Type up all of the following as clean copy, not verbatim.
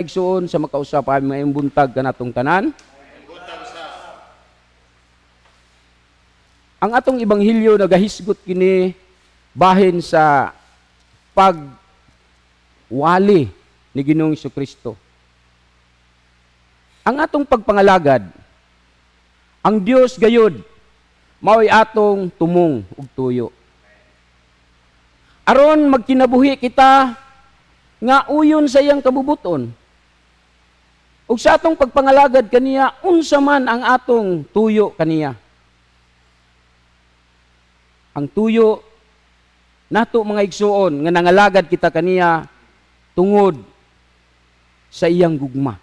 igsuon sa makausapan mga buntag kanatong tanan. Ang atong ibanghilyo nagahisgot kini bahin sa pagwali ni Ginoong Jesucristo. Ang atong pagpangalagad, ang Dios gayud mao'y atong tumong ug tuyo. Aron magkinabuhi kita nga uyon sa iyang kabubuton. Ug sa atong pagpangalagad kaniya, unsa man ang atong tuyo kaniya. Ang tuyo nato mga igsuon nga nangalagad kita kaniya tungod sa iyang gugma.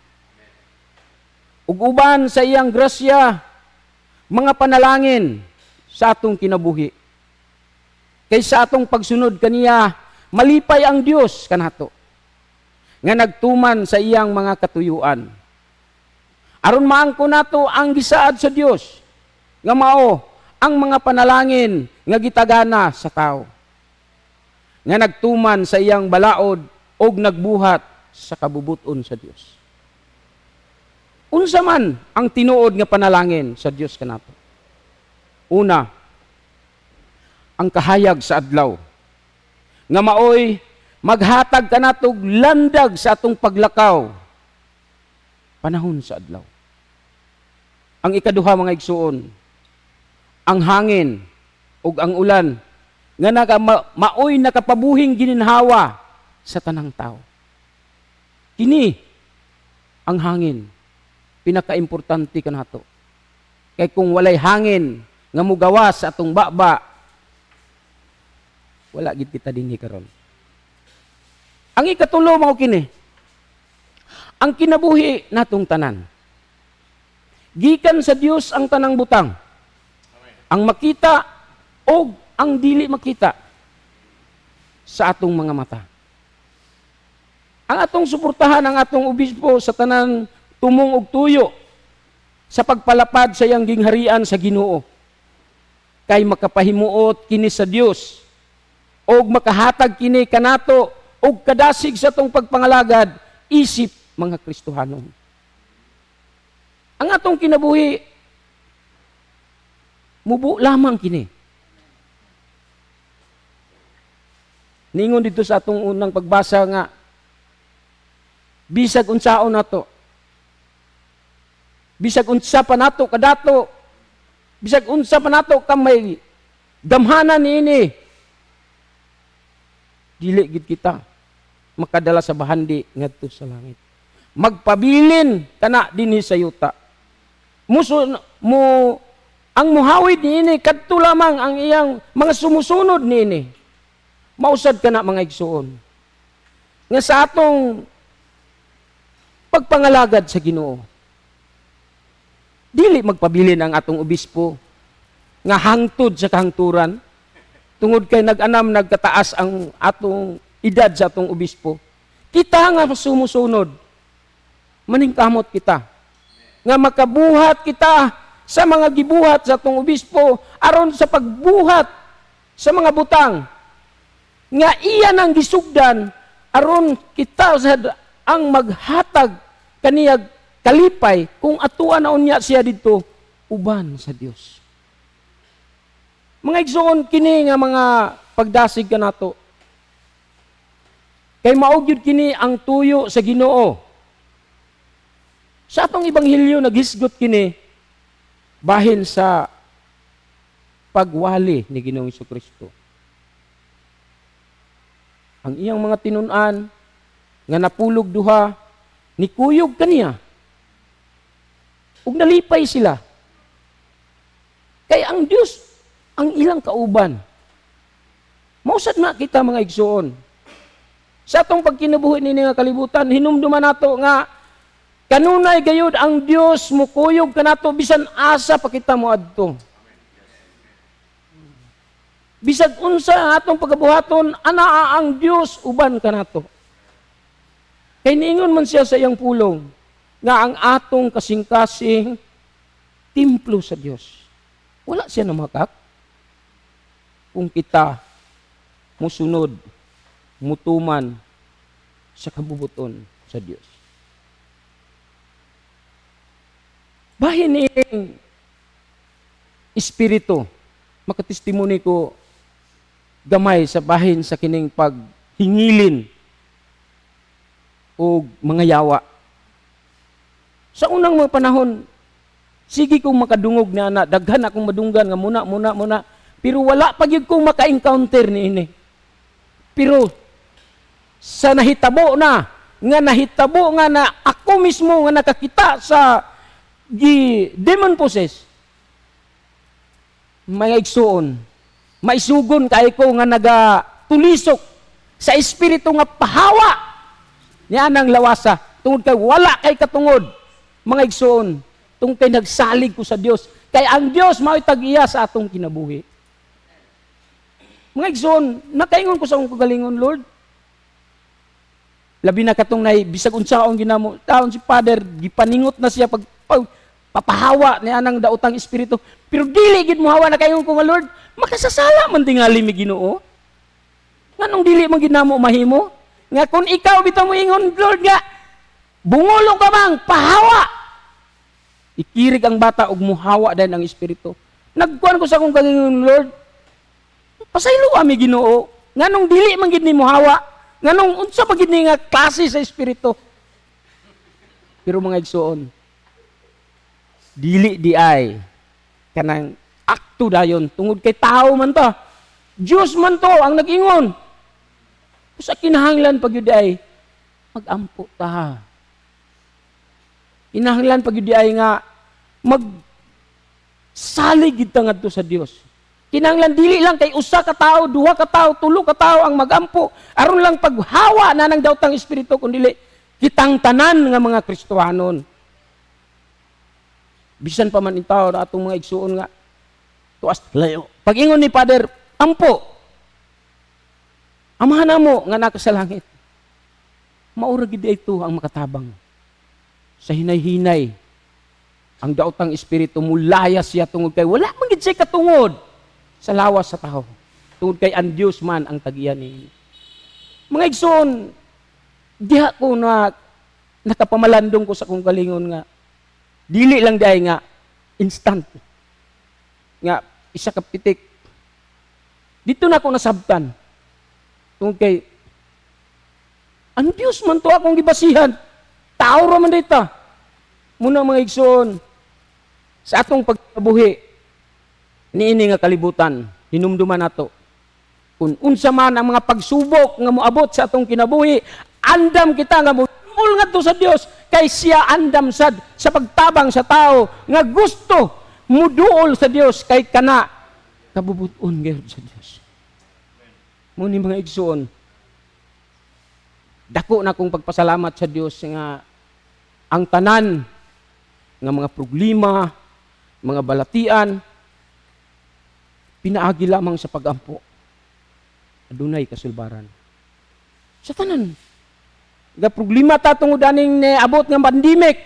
Ug uban sa iyang grasya, mga panalangin sa atong kinabuhi. Kay sa atong pagsunod kaniya, malipay ang Dios kanato nga nagtuman sa iyang mga katuyuan. Aron maangko nato ang gisaad sa Dios nga mao ang mga panalangin nga gitagana sa tao nga nagtuman sa iyang balaod og nagbuhat sa kabubuton sa Dios. Unsa man ang tinuod nga panalangin sa Dios kanato? Una, ang kahayag sa adlaw nga maoy maghatag kanatog landag sa atong paglakaw panahon sa adlaw. Ang ikaduha mga igsuon, ang hangin ug ang ulan nga maoy nakapabuhing gininhawa sa tanang tao. Kini ang hangin pinakaimportante kanato. Kay kung walay hangin nga mugawas sa atong baba, wala gid kita dinhi karon. Ang ikatulo mao kini, ang kinabuhi natong tanan. Gikan sa Dios ang tanang butang. Ang makita o ang dili makita sa atong mga mata. Ang atong suportahan ang atong obispo sa tanan tumong og tuyo sa pagpalapad sa iyang gingharian sa Ginoo. Kay makapahimuot kini sa Dios og makahatag kini kanato og kadasig sa atong pagpangalagad isip mga Kristohanon. Ang atong kinabuhi mubo lamang kini. Ningon dito sa atong unang pagbasa nga bisag unsaon nato. Bisag unsa pa nato kadato. Bisag unsa pa nato kamay damhanan niini. Dili gid kita makadala sa bahandi ngadto sa langit. Magpabilin kana dinhi sa yuta. Ang muhawid niini kadto lamang ang iyang mga sumusunod niini. Mausad kana mga igsuon. Nga sa atong pagpangalagad sa Ginoo. Dili magpabilin ang atong obispo nga hangtod sa kahangturan tungod kay nag-anam nagkataas ang atong edad sa atong obispo. Kita nga sumusunod maningkamot kita nga makabuhat kita sa mga gibuhat sa atong obispo aron sa pagbuhat sa mga butang nga iya nang gisugdan aron kita ang maghatag kaniyag kalipay kung atuan na unya siya dito uban sa Dios. Mga igsoon kini nga mga pagdasig kanato. Kay mao gyud kini ang tuyo sa Ginoo. Sa atong ibanghilyo naghisgot kini bahin sa pagwali ni Ginoong Jesucristo. Ang iyang mga tinun-an nga napulog duha ni kuyog kaniya. Ug nalipay sila. Kay ang Dios ang ilang kauban. Mausad na kita mga igsuon. Sa atong pagkinabuhi nini nga kalibutan, hinumduman nato nga kanunay gayud ang Dios mukuyog kanato bisan asa pa kita moadto. Bisag unsa atong pagabuhaton, anaa ang Dios uban kanato. Kay niingon man siya sa iyang pulong nga ang atong kasing-kasing templo sa Dios. Wala siya namakak kung kita musunod, mutuman sa kabubuton sa Dios. Bahin niing espiritu, makatestimony ko gamay sa bahin sa kining paghingilin o mga yawa. Sa unang mga panahon, sige kong makadungog na anak, daghan akong madunggan nga muna. Pero wala pa gyud kong maka-encounter ni ini. Pero sa nahitabo nga na ako mismo nga nakakita sa demon possess, mga igsuon, maisugon kay ko nga nagatulisok sa espiritu nga pahawa niya nang lawasa tungod kay wala kay katungod, mga igsuon, tungod kay nagsalig ko sa Dios, kay ang Dios mao'y tag-iya sa atong kinabuhi. Mga igsoon, nakaingon ko sa akong kagalingon, Lord. Labi na katong bisag unsaon ginamo taon si Father, gipaningot na siya papahawa niya nang daotang espiritu. Pero dili gid mo hawa, nakaingon ko nga, Lord, makasasala man tingali mi Ginoo. Nganong dili man ginamo mahimo? Nga kung ikaw bitaw mo ingon, Lord, nga bungolong ka mang pahawa. Ikirig ang bata og muhawa din ang espiritu. Nagkuan ko sa akong kagalingon, Lord, pasaylo kami Ginoo. Nganong dili man gid ni muhawa? Nganong unsa pa gid ni nga klase sa espiritu? Pero mga igsoon, dili di ay kanang akto dayon tungod kay tao man to. Dios man to ang nag-ingon. Sa kinahanglan pag yun ay mag-ampo ta. Kinahanglan pag yun ay nga magsalig gid ta ngadto sa Dios. Kinahanglan dili lang kay usa ka tao, duha ka tao, tulo ka tao ang magampo aron lang paghawa na nang daotang espiritu kundi kitang tanan nga mga Kristohanon. Bisan pa man in tao na atong mga igsuon nga tuas layo. Pag-ingon ni Father, ampo. Amahan mo nga naka sa langit. Maura gid ito ang makatabang. Sa hinay-hinay ang daotang espiritu mulaya siya tungod kay wala man gid siya katungod sa lawas sa tao. Tungod kay ang Dios man ang tagiyan ni. Mga igsoon, diha ko na nakapamalandong ko sa kong kalingon nga dili lang diay nga instant nga isa ka pitik. Dito na ako nasabtan. Tungod kay ang Dios man to akong gibasihan. Tao ra man dita. Muna mga igsoon, sa atong pagkabuhi niini nga kalibutan, hinumduman nato. Kung unsa man ang mga pagsubok nga moabot sa atong kinabuhi, andam kita nga muul ngadto sa Dios kay siya andam sad sa pagtabang sa tao nga gusto muduol sa Dios kay kana kabubuton gyud sa Dios. Muni mga igsoon, dako na kong pagpasalamat sa Dios nga ang tanan nga mga problema, mga balatian pinaagi lamang sa pagampo. Adunay kasulbaran. Sa tanan. Nga problema ta tungod aning abot nga pandemic.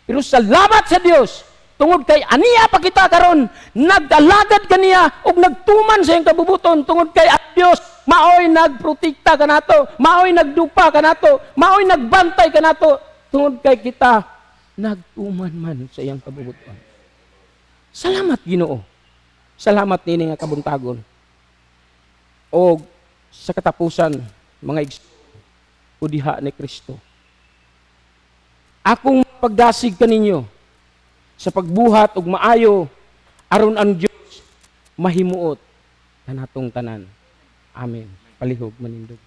Pero salamat sa Dios tungod kay aniya pa kita karon nag-alagad kaniya ug nagtuman sa iyang kabubuton tungod kay ang Dios maoy nagprotekta kanato, maoy nagdupa kanato, maoy nagbantay kanato tungod kay kita nagtuman man sa iyang kabubuton. Salamat Ginoo. Salamat nini nga kabuntagon. O sa katapusan, mga udiha ni Kristo. Akong pagdasig kaninyo sa pagbuhat ug maayo aron ang Dios mahimuot kanatong tanan. Amen. Palihog manindog.